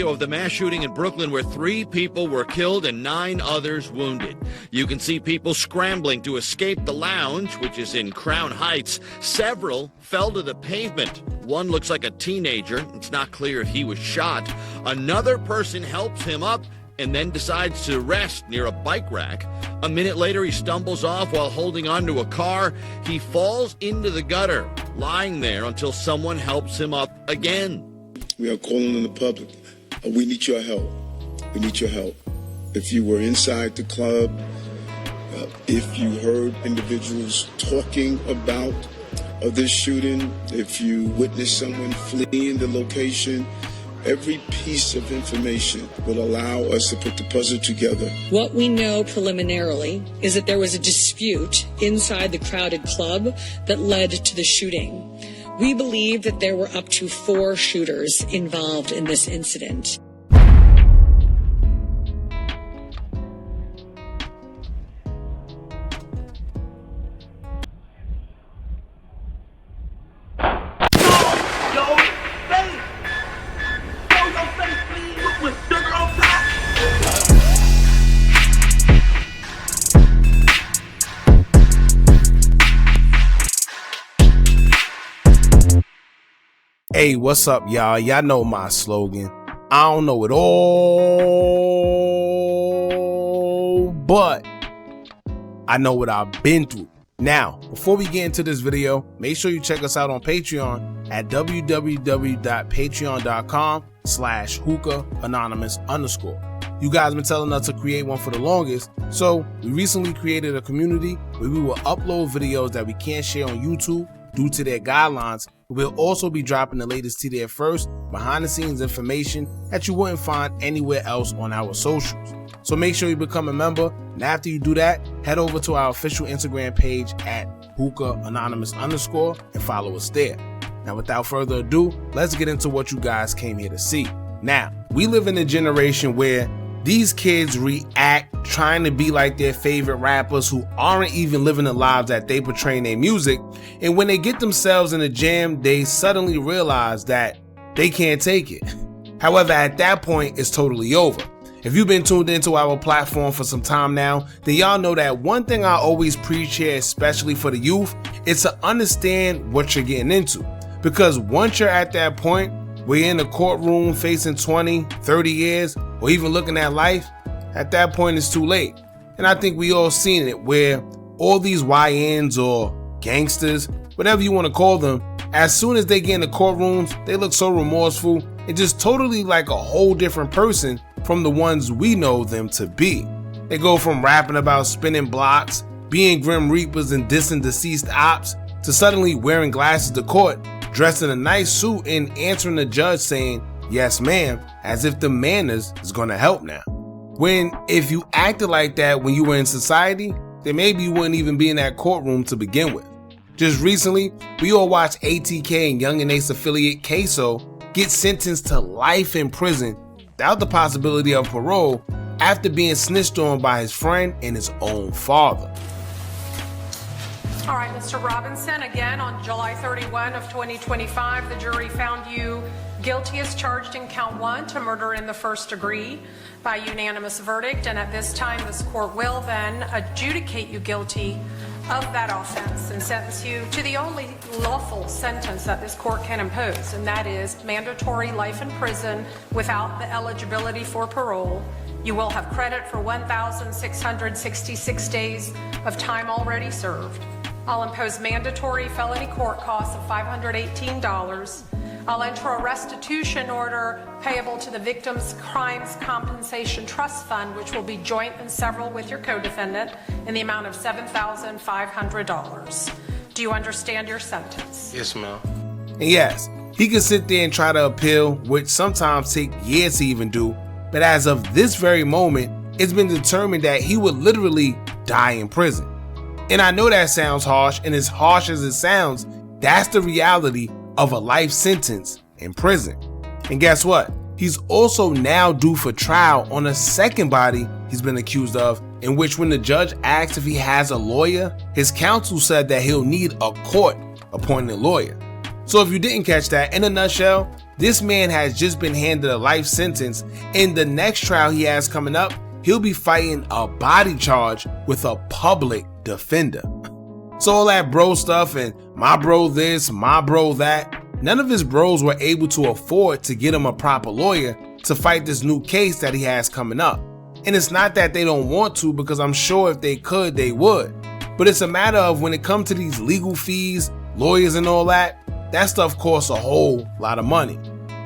video of the mass shooting in Brooklyn where 3 people were killed and 9 others wounded. You can see people scrambling to escape the lounge, which is in Crown Heights. Several fell to the pavement. One looks like a teenager. It's not clear if he was shot. Another person helps him up and then decides to rest near a bike rack. A minute later, he stumbles off while holding onto a car. He falls into the gutter, lying there until someone helps him up again. We are calling on the public. We need your help. We need your help. If you were inside the club, if you heard individuals talking about this shooting, if you witnessed someone fleeing the location, every piece of information will allow us to put the puzzle together. What we know preliminarily is that there was a dispute inside the crowded club that led to the shooting. We believe that there were up to 4 shooters involved in this incident. Hey, what's up, y'all? Y'all know my slogan. I don't know it all, but I know what I've been through. Now, before we get into this video, make sure you check us out on Patreon at www.patreon.com/Hookah Anonymous _. You guys been telling us to create one for the longest, so we recently created a community where we will upload videos that we can't share on YouTube due to their guidelines. We'll also be dropping the latest to there first, behind the scenes information that you wouldn't find anywhere else on our socials. So make sure you become a member, and after you do that, head over to our official Instagram page at Hookah Anonymous _ and follow us there. Now without further ado, let's get into what you guys came here to see. Now, we live in a generation where these kids react trying to be like their favorite rappers who aren't even living the lives that they portray in their music, and when they get themselves in a jam, they suddenly realize that they can't take it. However, at that point, it's totally over. If you've been tuned into our platform for some time now, then y'all know that one thing I always preach here, especially for the youth, is to understand what you're getting into. Because once you're at that point, we're in the courtroom facing 20, 30 years, or even looking at life, at that point it's too late. And I think we all seen it, where all these YNs or gangsters, whatever you want to call them, as soon as they get in the courtrooms, they look so remorseful and just totally like a whole different person from the ones we know them to be. They go from rapping about spinning blocks, being grim reapers and dissing deceased ops, to suddenly wearing glasses to court, dressed in a nice suit and answering the judge saying, "Yes, ma'am," as if the manners is gonna help now. When if you acted like that when you were in society, then maybe you wouldn't even be in that courtroom to begin with. Just recently, we all watched ATK and Young and Ace affiliate Queso get sentenced to life in prison without the possibility of parole after being snitched on by his friend and his own father. All right, Mr. Robinson, again, on July 31 of 2025, the jury found you guilty as charged in count 1 to murder in the first degree by unanimous verdict. And at this time, this court will then adjudicate you guilty of that offense and sentence you to the only lawful sentence that this court can impose, and that is mandatory life in prison without the eligibility for parole. You will have credit for 1,666 days of time already served. I'll impose mandatory felony court costs of $518. I'll enter a restitution order payable to the Victims' Crimes Compensation Trust Fund, which will be joint and several with your co-defendant, in the amount of $7,500. Do you understand your sentence? Yes, ma'am. And yes, he could sit there and try to appeal, which sometimes take years to even do, but as of this very moment, it's been determined that he would literally die in prison. And I know that sounds harsh, and as harsh as it sounds, that's the reality of a life sentence in prison. And guess what? He's also now due for trial on a second body he's been accused of, in which when the judge asked if he has a lawyer, his counsel said that he'll need a court-appointed lawyer. So if you didn't catch that, in a nutshell, This man has just been handed a life sentence. In the next trial he has coming up, he'll be fighting a body charge with a public defender. So all that bro stuff and my bro this, my bro that, none of his bros were able to afford to get him a proper lawyer to fight this new case that he has coming up. And it's not that they don't want to, because I'm sure if they could, they would. But it's a matter of when it comes to these legal fees, lawyers and all that, that stuff costs a whole lot of money.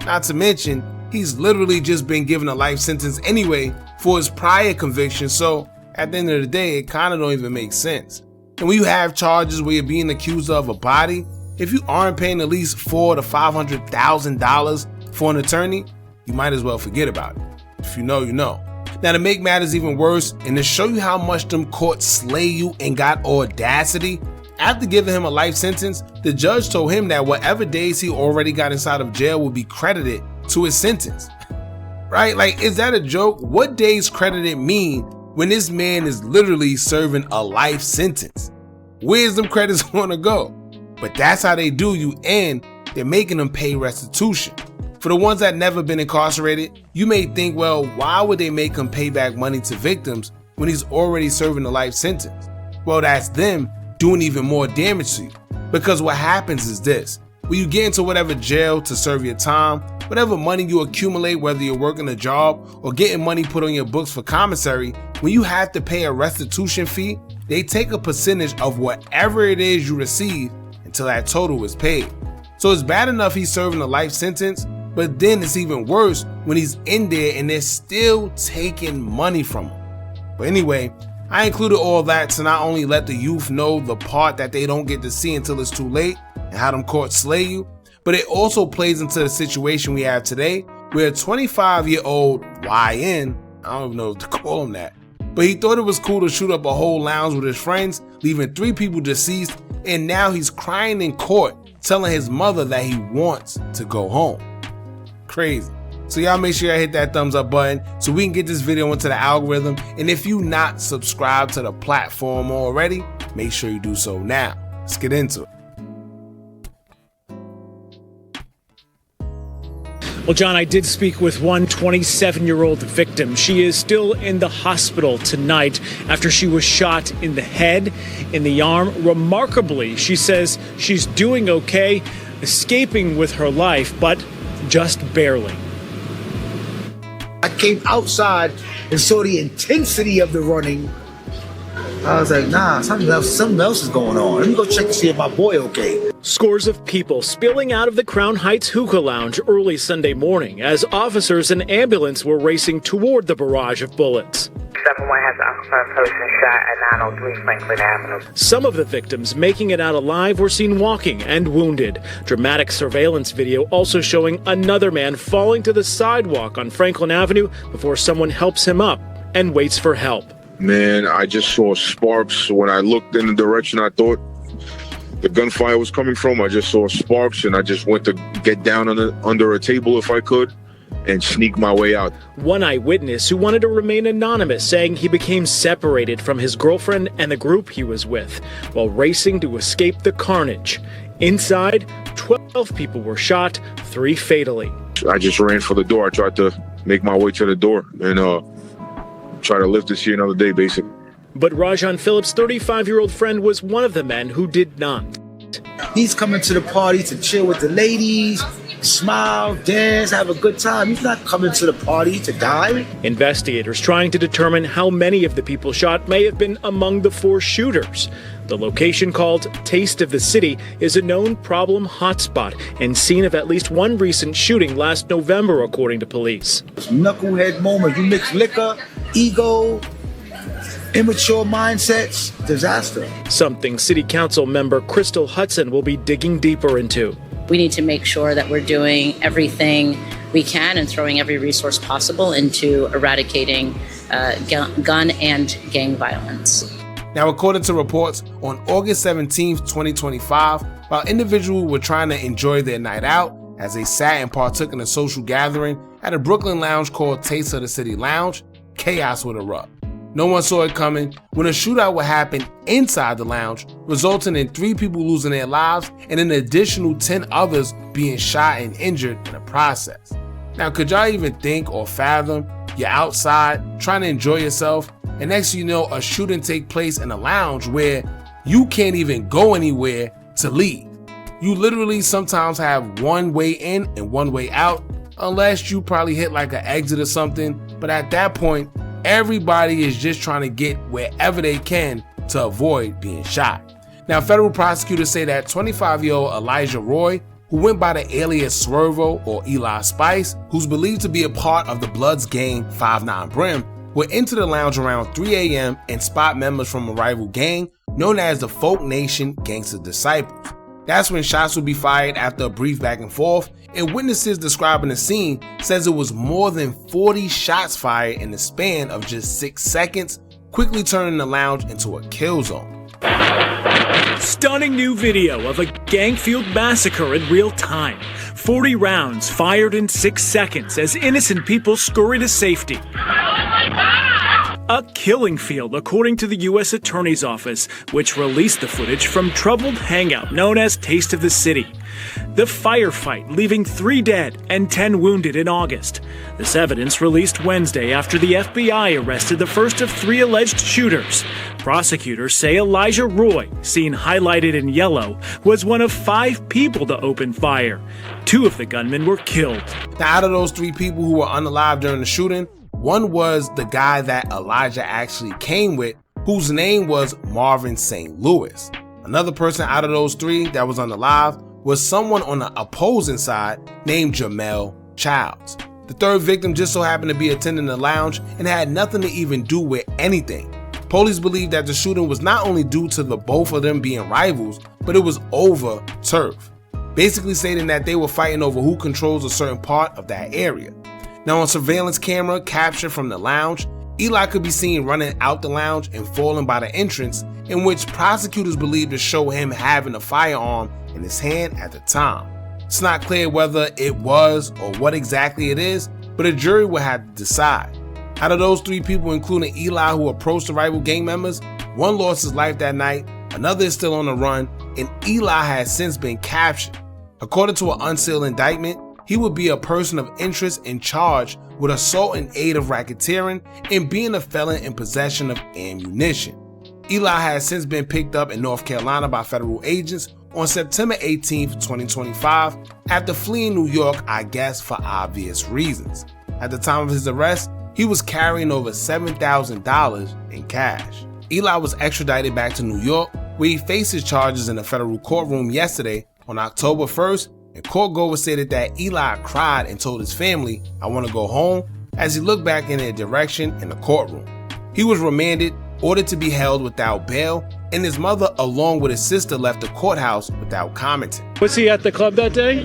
Not to mention, he's literally just been given a life sentence anyway for his prior conviction, so at the end of the day, it kind of don't even make sense. And when you have charges where you're being accused of a body, if you aren't paying at least $400,000 to $500,000 for an attorney, you might as well forget about it. If you know, you know. Now, to make matters even worse, and to show you how much them courts slay you and got audacity, after giving him a life sentence, the judge told him that whatever days he already got inside of jail would be credited to his sentence. Right? Like, is that a joke? What days credited mean when this man is literally serving a life sentence? Where's them credits gonna go? But that's how they do you, and they're making them pay restitution. For the ones that never been incarcerated, you may think, well, why would they make him pay back money to victims when he's already serving a life sentence? Well, that's them doing even more damage to you. Because what happens is this: when you get into whatever jail to serve your time, whatever money you accumulate, whether you're working a job or getting money put on your books for commissary, when you have to pay a restitution fee, they take a percentage of whatever it is you receive until that total is paid. So it's bad enough he's serving a life sentence, but then it's even worse when he's in there and they're still taking money from him. But anyway, I included all that to not only let the youth know the part that they don't get to see until it's too late and how them courts slay you, but it also plays into the situation we have today where a 25-year-old YN, I don't even know what to call him that, but he thought it was cool to shoot up a whole lounge with his friends, leaving 3 people deceased, and now he's crying in court telling his mother that he wants to go home. Crazy. So y'all make sure y'all hit that thumbs up button so we can get this video into the algorithm. And if you not subscribed to the platform already, make sure you do so now. Let's get into it. Well, John, I did speak with one 27-year-old victim. She is still in the hospital tonight after she was shot in the head, in the arm. Remarkably, she says she's doing okay, escaping with her life, but just barely. I came outside and saw the intensity of the running. I was like, nah, something else is going on. Let me go check to see if my boy okay. Scores of people spilling out of the Crown Heights Hookah Lounge early Sunday morning as officers and ambulance were racing toward the barrage of bullets. 7-1 has an unconfirmed person shot at 903 Franklin Avenue. Some of the victims making it out alive were seen walking and wounded. Dramatic surveillance video also showing another man falling to the sidewalk on Franklin Avenue before someone helps him up and waits for help. Man, I just saw sparks. When I looked in the direction I thought the gunfire was coming from, I just saw sparks, and I just went to get down under a table if I could and sneak my way out. One eyewitness who wanted to remain anonymous saying he became separated from his girlfriend and the group he was with while racing to escape the carnage. Inside, 12 people were shot, 3 fatally. I just ran for the door. I tried to make my way to the door and try to live to see another day, basically. But Rajan Phillips' 35-year-old friend was one of the men who did not. He's coming to the party to chill with the ladies, smile, dance, have a good time. He's not coming to the party to die. Investigators trying to determine how many of the people shot may have been among the 4 shooters. The location, called Taste of the City, is a known problem hotspot and scene of at least one recent shooting last November, according to police. Knucklehead moment. You mix liquor, ego, immature mindsets, disaster. Something City Council member Crystal Hudson will be digging deeper into. We need to make sure that we're doing everything we can and throwing every resource possible into eradicating gun and gang violence. Now, according to reports, on August 17th, 2025, while individuals were trying to enjoy their night out as they sat and partook in a social gathering at a Brooklyn lounge called Taste of the City Lounge, chaos would erupt. No one saw it coming when a shootout would happen inside the lounge, resulting in 3 people losing their lives and an additional 10 others being shot and injured in the process. Now, could y'all even think or fathom you're outside trying to enjoy yourself, and next thing you know, a shooting take place in a lounge where you can't even go anywhere to leave? You literally sometimes have one way in and one way out, unless you probably hit like an exit or something, but at that point, everybody is just trying to get wherever they can to avoid being shot. Now, federal prosecutors say that 25-year-old Elijah Roy, who went by the alias Swervo or Eli Spice, who's believed to be a part of the Bloods gang 5'9" Brim, would enter the lounge around 3 a.m. and spot members from a rival gang known as the Folk Nation Gangster Disciples. That's when shots would be fired after a brief back and forth, and witnesses describing the scene says it was more than 40 shots fired in the span of just 6 seconds, quickly turning the lounge into a kill zone. Stunning new video of a gang-fueled massacre in real time. 40 rounds fired in 6 seconds as innocent people scurry to safety. A killing field, according to the U.S. Attorney's Office, which released the footage from troubled hangout known as Taste of the City. The firefight leaving 3 dead and 10 wounded in August. This evidence released Wednesday after the FBI arrested the first of 3 alleged shooters. Prosecutors say Elijah Roy, seen highlighted in yellow, was one of 5 people to open fire. 2 of the gunmen were killed. Now, out of those 3 people who were unalive during the shooting, one was the guy that Elijah actually came with, whose name was Marvin St. Louis. Another person out of those 3 that was unalive was someone on the opposing side named Jamel Childs. The 3rd victim just so happened to be attending the lounge and had nothing to even do with anything. Police believe that the shooting was not only due to the both of them being rivals, but it was over turf, basically stating that they were fighting over who controls a certain part of that area. Now, on surveillance camera captured from the lounge, Eli could be seen running out the lounge and falling by the entrance, in which prosecutors believe to show him having a firearm in his hand at the time. It's not clear whether it was or what exactly it is, but a jury will have to decide. Out of those 3 people, including Eli, who approached the rival gang members, one lost his life that night, another is still on the run, and Eli has since been captured. According to an unsealed indictment, he would be a person of interest and charged with assault in aid of racketeering and being a felon in possession of ammunition. Eli has since been picked up in North Carolina by federal agents on September 18, 2025, after fleeing New York, I guess for obvious reasons. At the time of his arrest, he was carrying over $7,000 in cash. Eli was extradited back to New York, where he faces charges in a federal courtroom yesterday on October 1st, and courtgoers stated that Eli cried and told his family, "I want to go home," as he looked back in their direction in the courtroom. He was remanded, ordered to be held without bail, and his mother along with his sister left the courthouse without commenting. Was he at the club that day?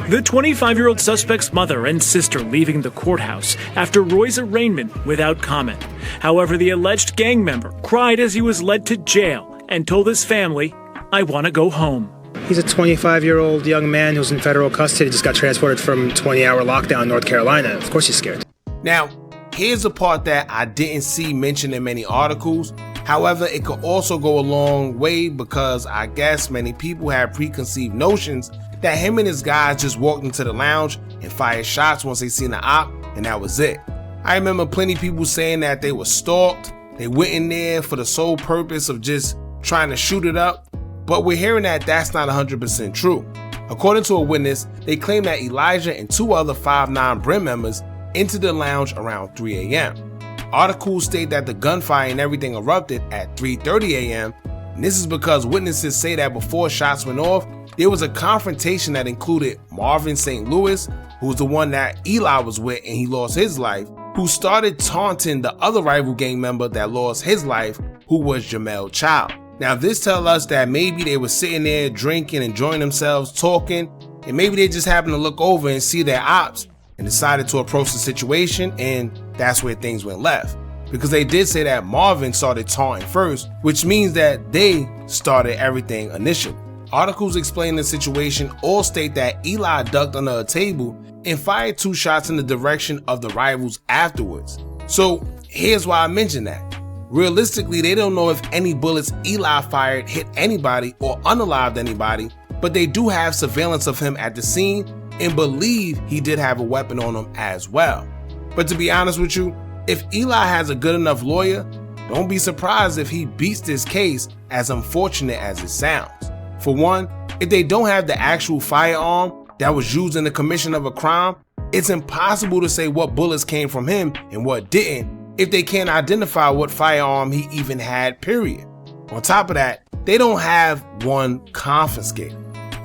The 25-year-old suspect's mother and sister leaving the courthouse after Roy's arraignment without comment. However, the alleged gang member cried as he was led to jail and told his family, "I want to go home." He's a 25-year-old young man who's in federal custody, just got transported from 20-hour lockdown in North Carolina. Of course he's scared. Now, here's a part that I didn't see mentioned in many articles. However, it could also go a long way because I guess many people have preconceived notions that him and his guys just walked into the lounge and fired shots once they seen the op, and that was it. I remember plenty of people saying that they were stalked, they went in there for the sole purpose of just trying to shoot it up, but we're hearing that that's not 100% true. According to a witness, they claim that Elijah and 2 other 5'9" Brim members entered the lounge around 3 a.m. Articles state that the gunfire and everything erupted at 3:30 a.m., and this is because witnesses say that before shots went off, there was a confrontation that included Marvin St. Louis, who was the one that Eli was with and he lost his life, who started taunting the other rival gang member that lost his life, who was Jamel Child. Now, this tells us that maybe they were sitting there drinking, enjoying themselves, talking, and maybe they just happened to look over and see their ops and decided to approach the situation, and that's where things went left. Because they did say that Marvin started taunting first, which means that they started everything initially. Articles explaining the situation all state that Eli ducked under a table and fired 2 shots in the direction of the rivals afterwards. So here's why I mentioned that. Realistically, they don't know if any bullets Eli fired hit anybody or unalived anybody, but they do have surveillance of him at the scene and believe he did have a weapon on him as well. But to be honest with you, if Eli has a good enough lawyer, don't be surprised if he beats this case, as unfortunate as it sounds. For one, if they don't have the actual firearm that was used in the commission of a crime, it's impossible to say what bullets came from him and what didn't if they can't identify what firearm he even had, period. On top of that, they don't have one confiscated.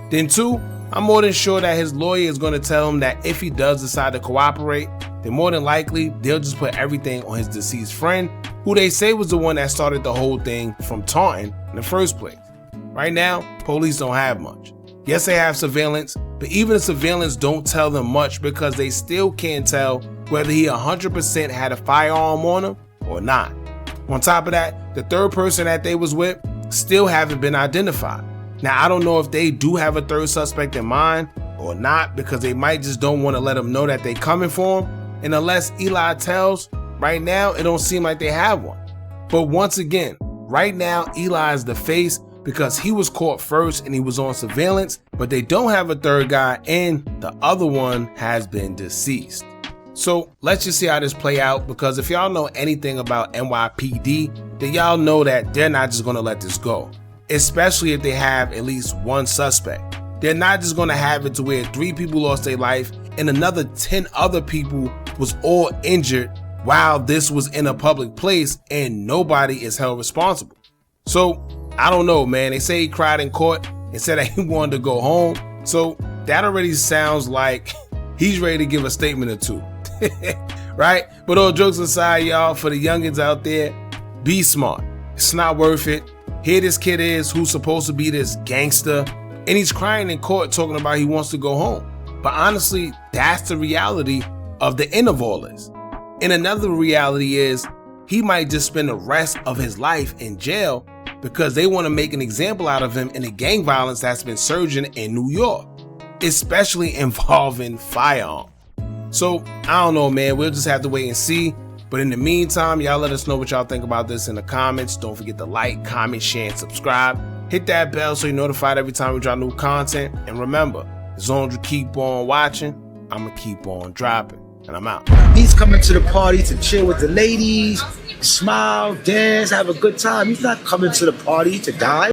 Then two, I'm more than sure that his lawyer is going to tell him that if he does decide to cooperate, then more than likely they'll just put everything on his deceased friend, who they say was the one that started the whole thing from taunting in the first place. Right now, police don't have much. Yes, they have surveillance, but even the surveillance don't tell them much because they still can't tell whether he 100% had a firearm on him or not. On top of that, the third person that they was with still haven't been identified. Now, I don't know if they do have a third suspect in mind or not, because they might just don't want to let him know that they coming for him. And unless Eli tells, right now, it don't seem like they have one. But once again, right now, Eli is the face because he was caught first and he was on surveillance, but they don't have a third guy and the other one has been deceased. So let's just see how this play out, because if y'all know anything about NYPD, then y'all know that they're not just gonna let this go, especially if they have at least one suspect. They're not just gonna have it to where 3 people lost their life and another 10 other people was all injured while this was in a public place and nobody is held responsible. So I don't know, man. They say he cried in court and said that he wanted to go home. So that already sounds like he's ready to give a statement or two. Right? But all jokes aside, y'all, for the youngins out there, be smart. It's not worth it. Here this kid is who's supposed to be this gangster, and he's crying in court talking about he wants to go home. But honestly, that's the reality of the end of all this. And another reality is he might just spend the rest of his life in jail because they want to make an example out of him in the gang violence that's been surging in New York, especially involving firearms. So I don't know, man. We'll just have to wait and see. But in the meantime, y'all let us know what y'all think about this in the comments. Don't forget to like, comment, share, and subscribe. Hit that bell so you're notified every time we drop new content. And remember, as long as you keep on watching, I'm going to keep on dropping. And I'm out. He's coming to the party to chill with the ladies, smile, dance, have a good time. He's not coming to the party to die.